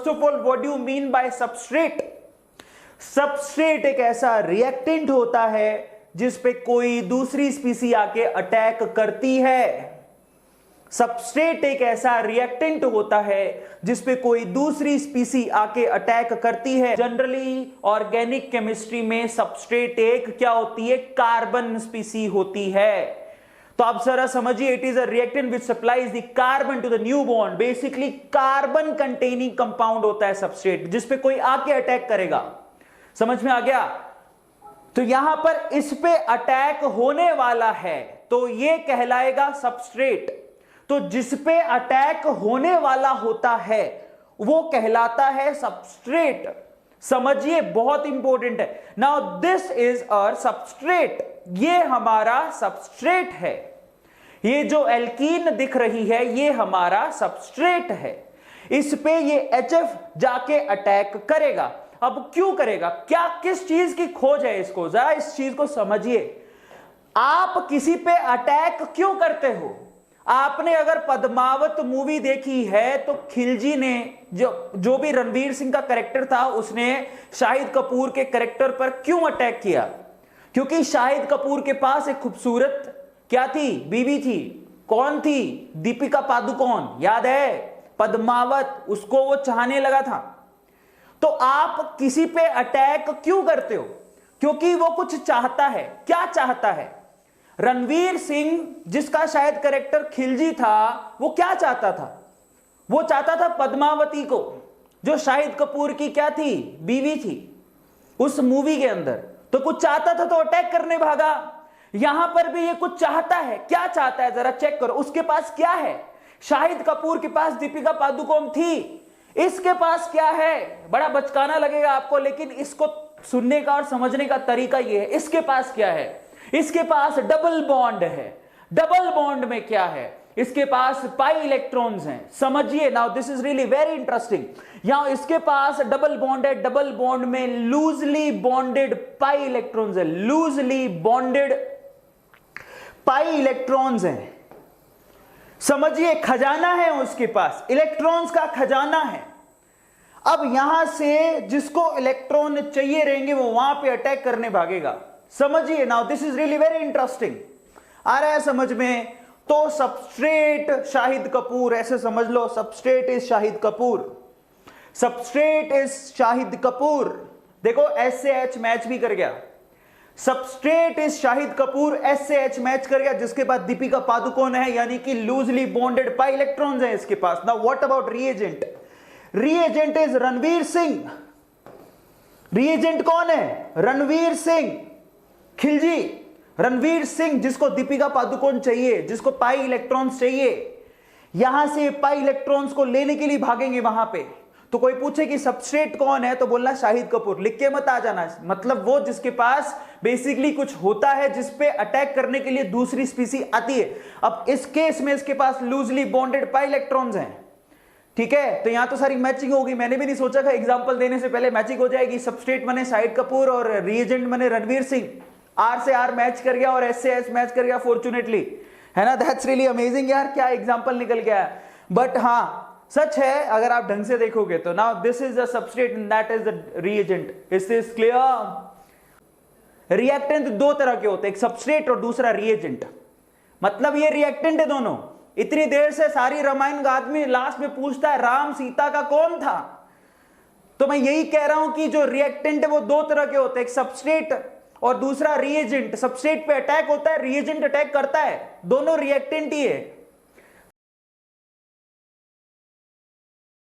First of all what do you mean by substrate? Substrate एक ऐसा reactant होता है जिस पे कोई दूसरी स्पीसी आके अटैक करती है। सबस्ट्रेट एक ऐसा रिएक्टेंट होता है जिस पे कोई दूसरी स्पीसी आके अटैक करती है। जनरली ऑर्गेनिक केमिस्ट्री में सबस्ट्रेट एक क्या होती है? कार्बन स्पीसी होती है। तो आप जरा समझिए, it is a reactant which supplies the carbon to the new bond. Basically carbon containing compound होता है सबस्ट्रेट, जिस पे कोई आके अटैक करेगा। समझ में आ गया? तो यहां पर इस पे अटैक होने वाला है तो ये कहलाएगा सबस्ट्रेट। तो जिस पे अटैक होने वाला होता है वो कहलाता है सबस्ट्रेट। समझिए, बहुत इंपॉर्टेंट है। Now this is a substrate, ये हमारा सबस्ट्रेट है। ये जो एल्कीन दिख रही है ये हमारा सबस्ट्रेट है। इस पे ये HF जाके अटैक करेगा। अब क्यों करेगा? क्या किस चीज की खोज है इसको? जरा इस चीज को समझिए। आप किसी पे अटैक क्यों करते हो? आपने अगर पद्मावत मूवी देखी है तो खिलजी ने जो भी रणवीर सिंह का कैरेक्टर था उसने शाहिद कपूर के कैरेक्टर पर क्यों अटैक किया? क्योंकि शाहिद कपूर के पास एक खूबसूरत क्या थी? बीवी थी। कौन थी? दीपिका पादुकोण, याद है? पद्मावत, उसको वो चाहने लगा था। तो आप किसी पे अटैक क्यों करते हो? क्योंकि वो कुछ चाहता है। क्या चाहता है? रणवीर सिंह जिसका शायद कैरेक्टर खिलजी था वो क्या चाहता था? वो चाहता था पद्मावती को, जो शाहिद कपूर की क्या थी? बीवी थी उस मूवी के अंदर। तो कुछ चाहता था तो अटैक करने भागा। यहां पर भी ये कुछ चाहता है। क्या चाहता है जरा चेक करो। उसके पास क्या है? शाहिद कपूर के पास दीपिका पादुकोण थी, इसके पास क्या है? बड़ा बचकाना लगेगा आपको, लेकिन इसको सुनने का और समझने का तरीका यह है। इसके पास क्या है? इसके पास डबल बॉन्ड है। डबल बॉन्ड में क्या है? इसके पास पाई इलेक्ट्रॉन्स हैं। समझिए, now this is really very interesting. यहां इसके पास डबल बॉन्ड है। डबल बॉन्ड में लूजली बॉन्डेड पाई इलेक्ट्रॉन्स है। लूजली बॉन्डेड पाई इलेक्ट्रॉन्स हैं। समझिए, खजाना है उसके पास, इलेक्ट्रॉन्स का खजाना है। अब यहां से जिसको इलेक्ट्रॉन चाहिए रहेंगे वो वहां पे अटैक करने भागेगा। समझिए, now this is really very interesting. आ रहा है समझ में? तो सबस्ट्रेट शाहिद कपूर, ऐसे समझ लो, substrate is Shahid Kapoor. Substrate is Shahid Kapoor. देखो S से H मैच भी कर गया। Substrate is Shahid Kapoor, S से H मैच कर गया, जिसके बाद दीपिका पादुकोण है, यानी कि लूजली बॉन्डेड पाई इलेक्ट्रॉन्स हैं इसके पास। Now what about reagent? Reagent is Ranveer Singh. Reagent कौन है? रणवीर सिंह, खिलजी। रणवीर सिंह जिसको दीपिका पादुकोण चाहिए, जिसको पाई इलेक्ट्रॉन्स चाहिए, यहां से पाई इलेक्ट्रॉन्स को लेने के लिए भागेंगे वहां पे। तो कोई पूछे कि सबस्ट्रेट कौन है तो बोलना शाहिद कपूर। लिख के मत आ जाना, मतलब वो जिसके पास बेसिकली कुछ होता है जिस पे अटैक करने के लिए दूसरी स्पीसी आती है। अब इस केस में इसके पास लूजली बॉन्डेड पाई इलेक्ट्रॉन्स हैं। ठीक है, तो यहां तो सारी मैचिंग होगी। मैंने भी नहीं सोचा था एग्जांपल देने से पहले मैचिंग हो जाएगी। सबस्ट्रेट बने शाहिद कपूर और रिएजेंट बने रणवीर सिंह। R से R मैच कर गया और S से S मैच कर गया, फॉर्चुनेटली, है ना? दैट्स रियली अमेजिंग यार, क्या एग्जांपल निकल गया है। बट हाँ, सच है अगर आप ढंग से देखोगे तो। Now this is the substrate and that is the reagent. Is this clear? Reactant दो तरह के होते हैं, एक सबस्ट्रेट और दूसरा रिएजेंट। मतलब ये रिएक्टेंट है दोनों। इतनी देर से सारी रामायण का आदमी लास्ट में पूछता है राम सीता का कौन था? तो मैं यही कह रहा हूं कि जो रिएक्टेंट है वो दो तरह के होते हैं, एक सबस्ट्रेट और दूसरा रिएजेंट। सबस्ट्रेट पे अटैक होता है, रिएजेंट अटैक करता है, दोनों रिएक्टेंट ही है।